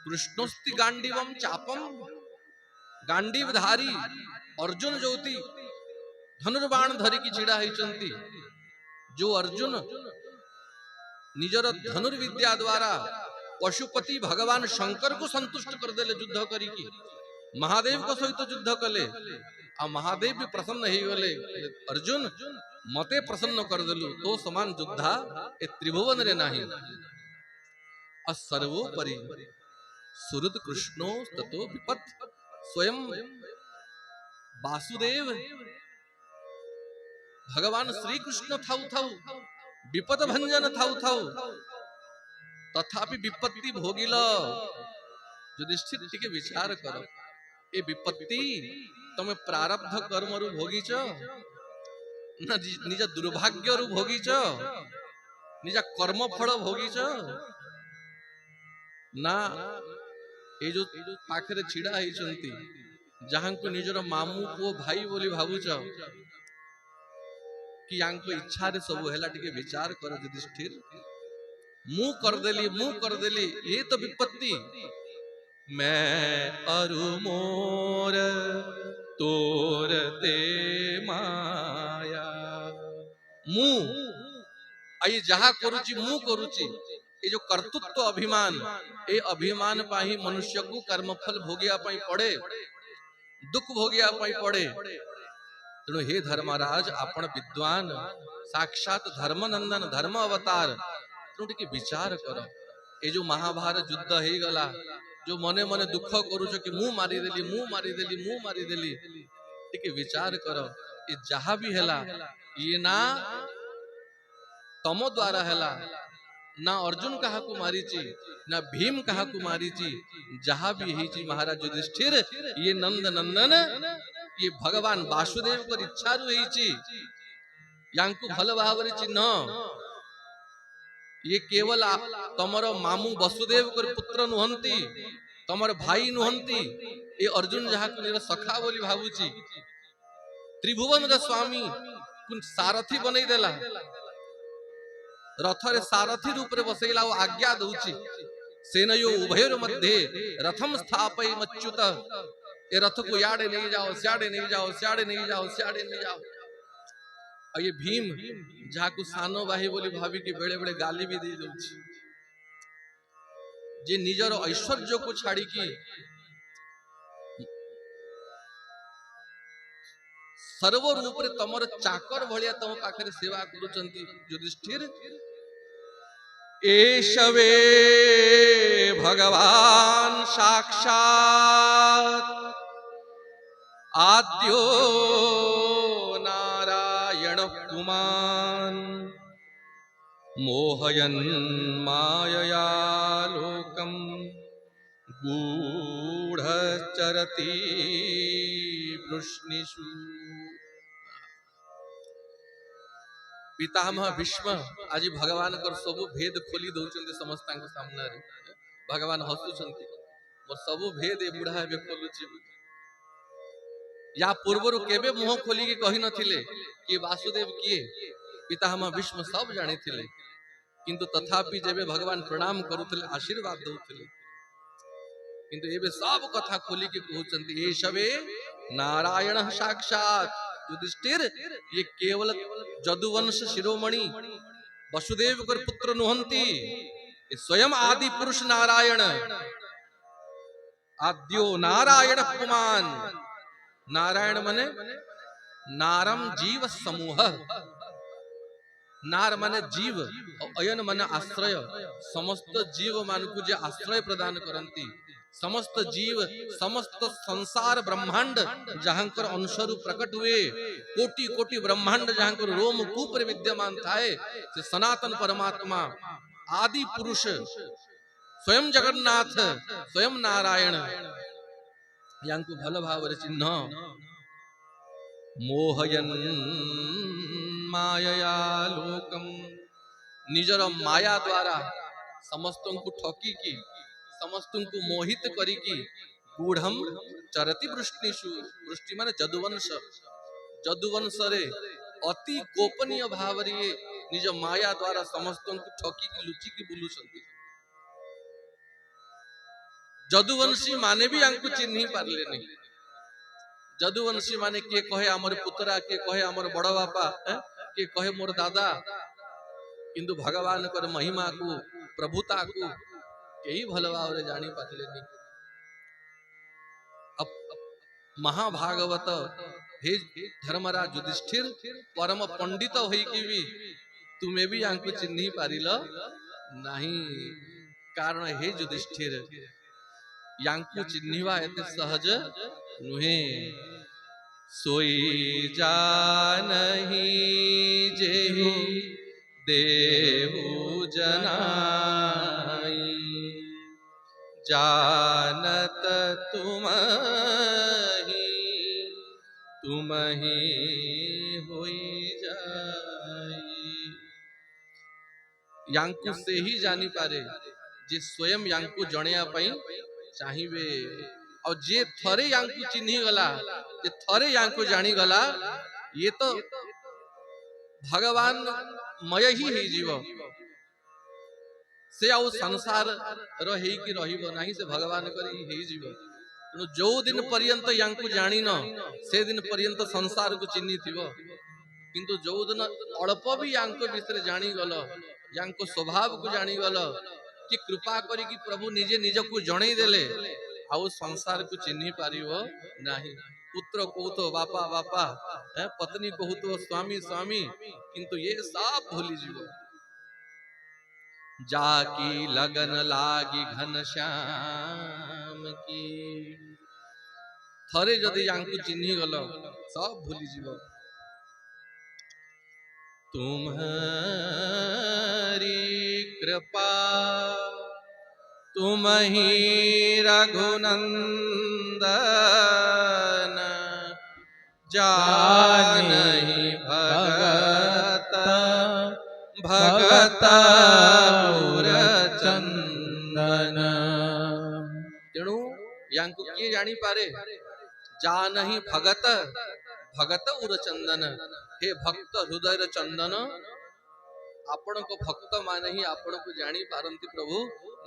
कृष्णोस्ति गांडीवम चापम गांडीव धारी अर्जुन ज्योति धनुर्बाण धरिकी छिड़ा होइचंती। जो अर्जुन निजर धनुर्विद्या द्वारा पशुपति भगवान शंकर को संतुष्ट कर देले युद्ध करिकी महादेव को सहित युद्ध कले आ महादेव भी प्रसन्न हो गले। अर्जुन मते प्रसन्न कर देलु तो समान योद्धा ए त्रिभुवन रे नाही। आ सर्वोपरि सुहृद कृष्णो ततो विपत स्वयं वासुदेव भगवान श्री कृष्ण थाउ थाउ विपद भंजन थाउ थाउ तथापि विपत्ति भोगिल। युधिष्ठिर टिके विचार कर ए विपत्ति तमे प्रारब्ध कर्म रु भोगीच ना निज दुर्भाग्य रु भोगीच निज कर्म फल भोगीच ना ए जो पाखरे छिड़ा होइचंती जहां को निजर मामू को भाई बोली भाबुच कि यांको इच्छा रे सब हैला टिके विचार कर युधिष्ठिर। मुंह कर देली ये तो विपत्ति मैं अरु मोर तोर ते माया। मुंह आई जहा करुची मुंह करुची ये जो कर्तृत्व अभिमान ए अभिमान पाही मनुष्य को कर्मफल भोगिया पाई पड़े दुख भोगिया पाई पड़े। तेणु हे धर्मराज आपण विद्वान साक्षात धर्मनंदन धर्म अवतार तेणु विचार कर ए जो महाभारत युद्ध हो गला जो मने मने दुख करूछ कि मुंह मारीदेली टिके विचार कर ये जहा भी हैला ये ना तम द्वारा हैला ना अर्जुन कहा को मारीची ना भीम कहा को मारीची जहा भी ही महाराज युधिष्ठिर ये नंद नंदन ये भगवान वासुदेव को इच्छा रही यांकु भल भाव चिन्ह ये केवल तमर मामू वसुदेव को पुत्र नुहंती तमर भाई नुहंती ये अर्जुन जहा को सखा बोली भावुची त्रिभुवन रे स्वामी सारथी बनई देला रथ रे सारथी रूप रे बसैला और आज्ञा दउची सेनयो उभयर मध्य रथम स्थापय मच्युत ए रथ को याडे नहीं जाओ स्याडे नहीं जाओ स्याडे नहीं जाओ स्याडे नहीं जाओ। और ये भीम जहाँ को सानो भाई बोली भाभी की बेड़े बेड़े गाली भी दे दउची जे निजर ऐश्वर्य को छाड़ी की सर्व रूप रे तमर चाकर भलिया तम पाखरे सेवा करूचंती युधिष्ठिर एषवे भगवान साक्षात आद्यो नारायण पुमान मोहयन मायया लोकम गूढ़चरति वृष्णिषु। पितामह भीष्म आज भगवान कर सबु भेद खोली दउचंते समस्त सामने रे भगवान हसुचंती मोर सबु भेद ए बुढ़ा बे खोलुची या पूर्वरु केबे मुह खोली के कहि नथिले कि वासुदेव किए पितामह भीष्म सब जानि थिले किंतु तथापि जेबे भगवान प्रणाम करूथिले आशीर्वाद दउथिले किंतु एबे सब कथा खोली के कहउचंती ए सबे नारायण साक्षात युधिष्ठिर ये केवल जदुवंश शिरोमणि वसुदेव कर पुत्र नुहंती स्वयं आदि पुरुष नारायण आद्यो नारायण पुमान नारायण मने नारम जीव समूह नार माने जीव अयन माने आश्रय समस्त जीव मान को जे आश्रय प्रदान करंती समस्त जीव समस्त संसार ब्रह्मांड जहांकर अंशरु प्रकट हुए कोटि कोटि ब्रह्मांड जहांकर रोम कूप रे विद्यमान थाए से सनातन परमात्मा आदि पुरुष स्वयं जगन्नाथ स्वयं नारायण यांकु भल भाव रे चिन्ह मोहयन माया लोकम निजर माया द्वारा समस्त को ठकी की समस्त को मोहित करी की गूढ़म चरति वृष्णिषु वृष्टि माने जदुवंश रे अति गोपनीय भाव रे निज माया द्वारा समस्त को ठकी की लुचि की बुलुछंती जदुवंशी माने भी आंकु चिन्ही पारले नहीं जदुवंशी माने के कहे हमर पुत्रा के कहे हमर बड़ बापा के कहे मोर दादा किंतु भगवान कर महिमा को प्रभुता को यही भल भाव रे जानी पातले नहीं। अब महाभागवत हे धर्मराज युधिष्ठिर परम पंडित होई की भी तुम्हें भी आंकु चिन्ही पारिल नहीं कारण हे युधिष्ठिर यांकु चिन्हिवा एते सहज नुहे सोई जानहि जेहि देवु जनाई जानत तुमहि होई जाई। यांकु से ही जानी पारे जे स्वयं यांकु जणिया पई चाहिए और जे थरे यांकु चिन्ही गला जे थरे यांकु जानी गला ये तो भगवान मय ही जीव से आउ संसार रही कि रहिबो नाही से भगवान करी ही जीव तेणु जो दिन पर्यंत यांकु जानी न से दिन पर्यंत संसार को चिन्ही थिबो किंतु जो दिन अल्प भी यांको विषय जानी गल यांको स्वभाव को जानी गल कि कृपा करी कि प्रभु निजे निज को जणई देले आउ संसार को चिन्ही पारिबो नाही। पुत्र कहतो बापा बापा पत्नी कहतो स्वामी स्वामी किंतु ये सब भूली जीवो जाकी लगन लागी घनश्याम की थरे जदि यांकु चिन्ही गल सब भूली जीवो। तुम्हारी कृपा तुमहि रघुनंदन जानहि भगत भगत चंदन। तेणु यांकु किए जानी पारे जानहि भगत भगत उर चंदन, हे भक्त हृदय चंदन, आपण को भक्त माने ही आपण को जानी पारंती प्रभु,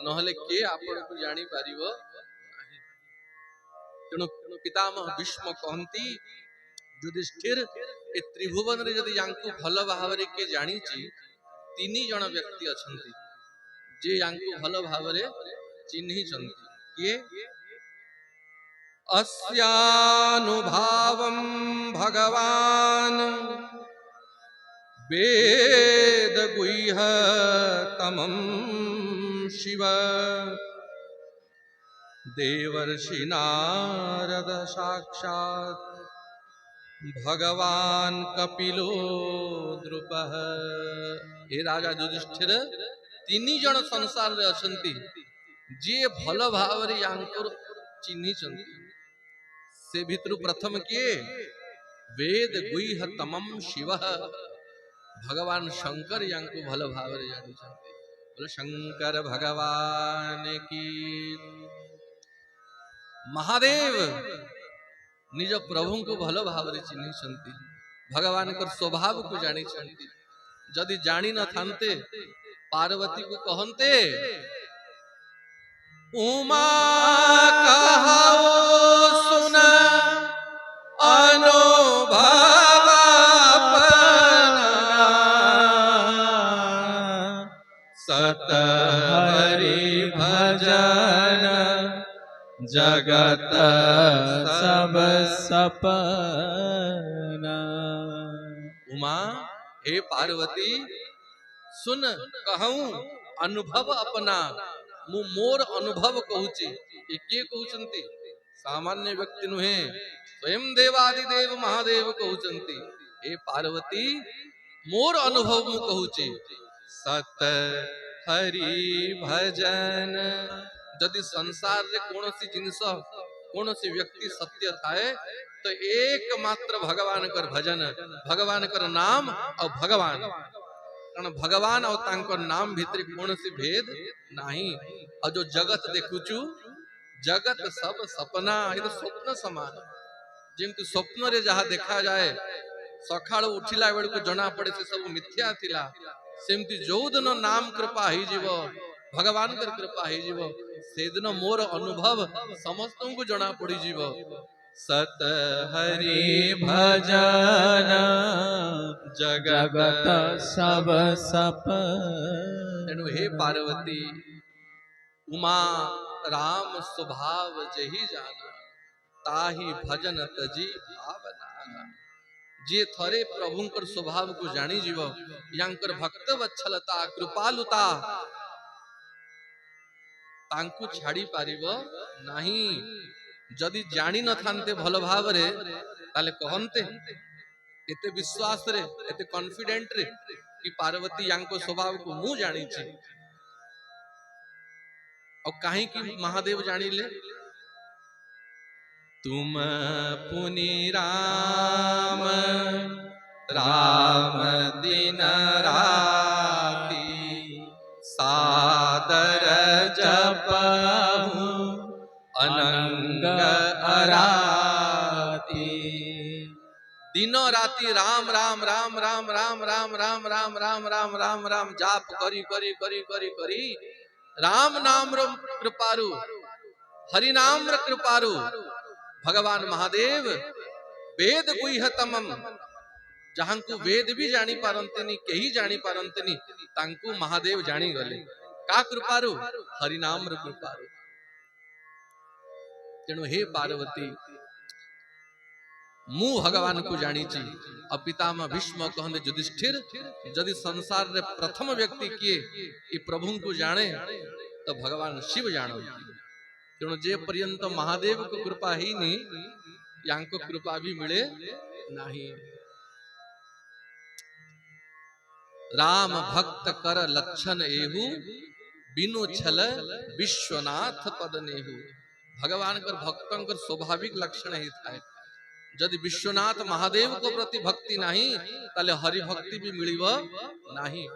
नहले के आपण को जानी पारिबो नाही। तेणु पितामह भीष्म कहंती युधिष्ठिर ए त्रिभुवन रे यदि यांकु भल भावरे के जानिछि, तीन जण व्यक्ति अछंती जे यांकु भल भावरे चिन्हि चंती। के अस्यानुभावं भगवान वेद गुह्य तमं शिव, देवर्षि नारद साक्षात् भगवान कपिलो द्रुपः। हे राजा युधिष्ठिर, तीन जन संसार रे अछंती जे भल भाव रे यांकर चिन्हि चंती। से भितरु प्रथम किए वेद गुह्य तमं शिव, भगवान शंकर यांको भल भाव रे जानि चंती। बोले शंकर भगवान की। महादेव निज प्रभु को भल भाव रे चिन्हि चंती, भगवान कर स्वभाव को जानि चंती। जदि जानी न थांते पार्वती को कहंते उमा कहाओ सुन अनुभव सत हरि भजन जगत सब सपना। उमा, हे पार्वती, सुन कहूं अनुभव अपना, मु मोर अनुभव कहूची। ये के कहउचंती? सामान्य व्यक्ति नुहे, स्वयं देवादिदेव महादेव कहउचंती। हे पार्वती, मोर अनुभव मु कहूची। सत हरि भजन, जदि संसार रे कोनोसी जिनिस कोनोसी व्यक्ति सत्य थाए तो एकमात्र भगवान कर भजन, भगवान कर नाम और भगवान, कारण भगवान और तांकर नाम भीतर कोनोसी भेद नहीं। और जो जगत देखुचु, जगत सब सपना, ये तो स्वप्न समान। जेमती स्वप्न रे जहा देखा जाए सकाळ उठिला बेल को जना पड़े से सब मिथ्या थिला, सेमती जो दिन नाम कृपा ही जीव, भगवान कर कृपा ही जीव, से दिन मोर अनुभव समस्त को जना पड़ी जीव। सत हरि भजन जगत सब सपना। तेणु हे पार्वती, उमा राम स्वभाव जही जाना, ताही भजन तजी भावना। जे थरे प्रभुंकर स्वभाव को जानी जीव, यांकर भक्त वत्सलता कृपालुता तांकु छाड़ी पारिबो नहीं। जदि जानी न थांते भल भाव रे ताले कहंते एते विश्वास रे, एते कॉन्फिडेंट रे कि पार्वती यांको स्वभाव को मु जानी छी। और काहे कि महादेव जानी ले, तुम पुनि राम राम दिन राती, सादर जपहु अनंग अराती। दिनो राती राम राम राम राम राम राम राम राम राम राम राम राम जाप करी करी करी करी करी राम नाम कृपारु, हरि नाम कृपारु भगवान महादेव वेद गुह्य तमम, जहां को वेद भी जानी पारंतनी, केही जानी पारंतनी, तांकु महादेव जानी गले। का कृपारु? हरि नाम कृपारु। तेणु हे पार्वती, मु भगवान को जानी छी। और पितामह भीष्म कहंदे युधिष्ठिर, यदि संसार रे प्रथम व्यक्ति किए ई प्रभु को जाने तो भगवान शिव जानो। तेणु जे पर्यंत महादेव को कृपा ही नहीं, यांको कृपा भी मिले नहीं। राम भक्त कर लक्षण एहु, बिनु छल विश्वनाथ पद नेहु। भगवान कर भक्तों कर स्वाभाविक लक्षण ही थाए। यदि विश्वनाथ महादेव को प्रति भक्ति नहीं ताले हरि भक्ति भी मिलिब नहीं।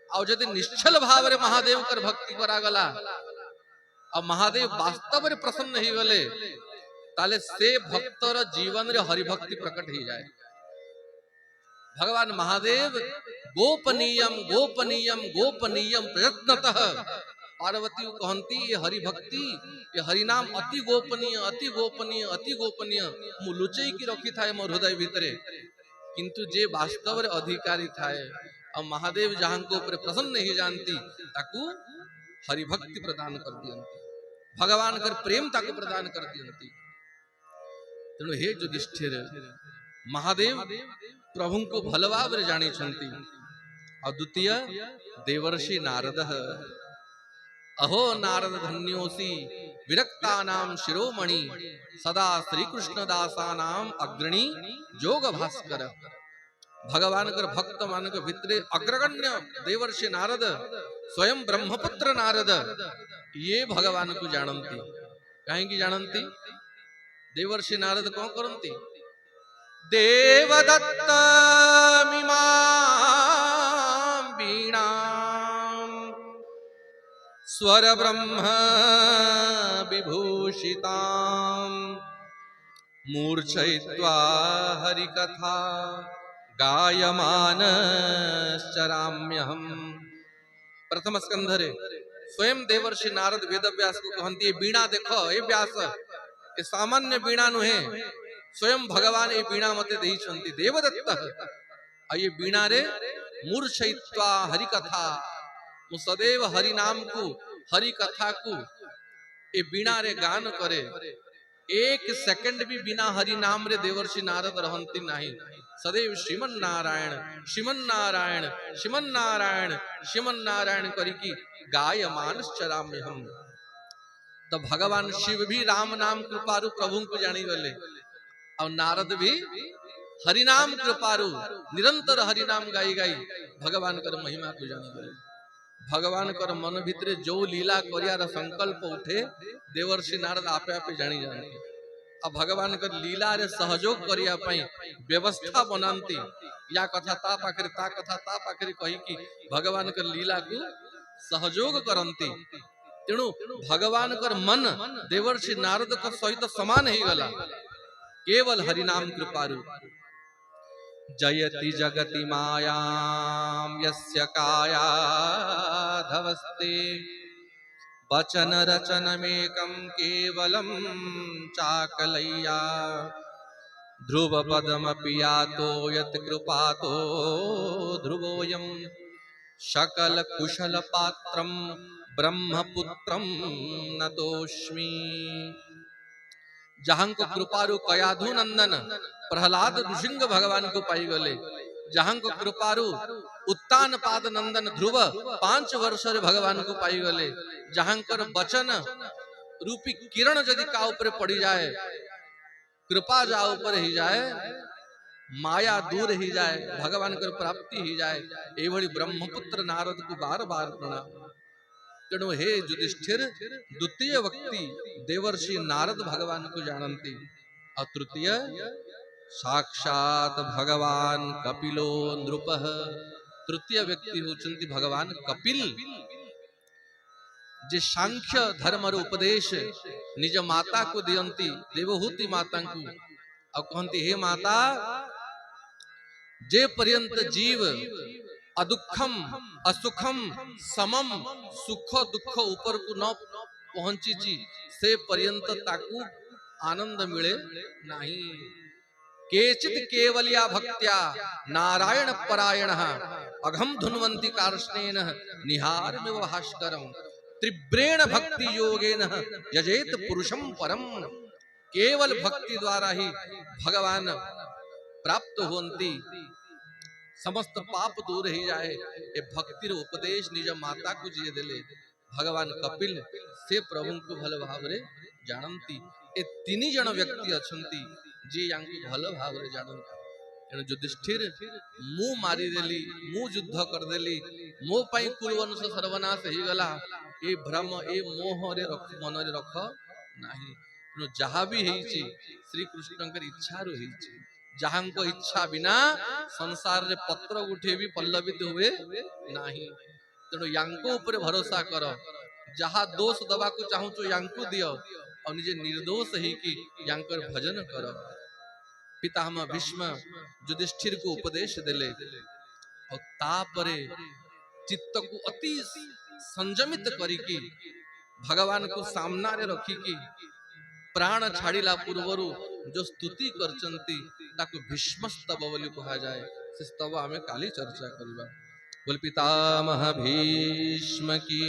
और यदि निश्चल भाव रे महादेव कर भक्ति करा गला और महादेव वास्तव रे प्रसन्न ही गले, ताले से भक्तर जीवन रे हरिभक्ति प्रकट ही जाए। भगवान महादेव गोपनीयम गोपनीयम गोपनीयम प्रयत्नतः पार्वती कहती ये हरिभक्ति ये हरिनाम अति गोपनीय अति गोपनीय अति गोपनीय मु लुचई की रखी थाए मोर हृदय भितरे किंतु जे वास्तव रे अधिकारी थाए और महादेव जहां को ऊपर प्रसन्न नहीं जानती ताकू हरिभक्ति प्रदान कर दियंती भगवान कर प्रेम ताकू प्रदान कर दियंती। तेणु हे युधिष्ठिर महादेव प्रभु को भल भाव जानी छंती। और द्वितीय देवर्षि नारद अहो नारद धन्योसी विरक्ता नाम शिरोमणि सदा श्री कृष्ण दासा नाम अग्रणी जोग भास्कर। भगवान कर भक्त मान के भितरे अग्रगण्य देवर्षि नारद स्वयं ब्रह्मपुत्र नारद ये भगवान को जानती कहीं जानती। देवर्षि नारद कौन करती देवदत्त मीमा वीणा स्वर ब्रह्म विभूषिता मूर्छयित्वा हरिकथा गायमान चराम्यहम्। प्रथम स्कंधरे स्वयं देवर्षि नारद वेद व्यास को कहती बीणा देखो ये व्यास ये सामान्य बीणा नुहे स्वयं भगवान ये बीणा मते देइछंती देवदत्त आ ये बीणा रे मूर्छयित्वा हरिकथा मु सदैव हरि नाम को हरि कथा को ये बीणा रे गान करे एक सेकंड भी बिना हरि नाम रे देवर्षि नारद रहंती नहीं सदैव श्रीमन नारायण श्रीमन नारायण श्रीमन नारायण श्रीमन नारायण करिकी गायमान चराम्य हम। तो भगवान शिव भी राम नाम कृपारु प्रभु को जानी गले और नारद भी हरिनाम कृपारु निरंतर हरिनाम गाई गाई भगवान कर महिमा को जानी गले। भगवान कर मन भितरे जो लीला करियार संकल्प उठे देवर्षि नारद आपे आपे जानी जानते। अब भगवान कर लीला रे सहयोग करिया पई व्यवस्था बनांती या कथा ता पाखरे ता कथा ता पाखरे कही कि भगवान कर लीला को सहयोग करंती। तेणु भगवान कर मन देवर्षि नारद का सहित समान ही गला केवल हरिनाम कृपारु। जयति जगति मायां यस्य काया धवस्ते वचन रचनमेकं केवलं चाकलय्या ध्रुव पदमपि यातो यत् कृपातो ध्रुवोऽयं सकल कुशल पात्रं ब्रह्मपुत्रं नतोस्मि। जहां को कृपारु कयाधु नंदन प्रहलाद नृसिंह भगवान को पाई गले जहां को कृपारु उत्तान पाद नंदन ध्रुव 5 वर्ष रे भगवान को पाई गले जहां कर वचन रूपी किरण यदि का ऊपर पड़ी जाए कृपा जा ऊपर ही जाए माया दूर ही जाए भगवान कर प्राप्ति ही जाए ए भली ब्रह्मपुत्र नारद को बार बार प्रणाम। तेणु हे युधिष्ठिर द्वितीय व्यक्ति देवर्षि नारद भगवान को जानती और तृतीय साक्षात भगवान कपिलो नृपः। तृतीय व्यक्ति होचंती भगवान कपिल जे सांख्य धर्म रो उपदेश निज माता को दियंती देवहूति माता को और कहती हे माता जे पर्यंत जीव अदुखम असुखम समम सुख दुख ऊपर को न पहुंची से पर्यंत ताकू आनंद मिले नहीं। केचित केवलिया भक्त्या नारायण परायण अघम धुन्वंती कार्ष्णेन निहारमिव भास्करम त्रिव्रेण भक्ति योगेन यजेत पुरुषम परम। केवल भक्ति द्वारा ही भगवान प्राप्त होती समस्त पाप दूर ही जाए ये भक्तिर उपदेश निज माता को जिये देले भगवान कपिल से प्रभु को भल भाव रे जानती। ए तीन जन व्यक्ति अछंती जे यांको भल भाव रे जानती। एनु युधिष्ठिर मु मारी देली मु युद्ध कर देली मो पई कुलवंश सर्वनाश ही गला ए भ्रम ए मोह रे मन रे रख नाही। एनु जहा भी हेची श्री कृष्ण कर इच्छा रो हेची जहां को इच्छा बिना संसार रे पत्र उठे भी पल्लवित हुए नाही। तेणु यांको ऊपर भरोसा कर जहा दोष दबा को चाहू तो यांको दियो और निजे निर्दोष ही कि यांकर भजन कर। पितामह भीष्म युधिष्ठिर को उपदेश देले और तापरे चित्त को अति संयमित करिकी भगवान को सामना रे रखिकी प्राण छाड़िला पूर्वरु जो स्तुति करचंती ताको भीष्म स्तव बोली कहा जाए। से स्तव आमे काली चर्चा करबा। बोल पितामह भीष्म की।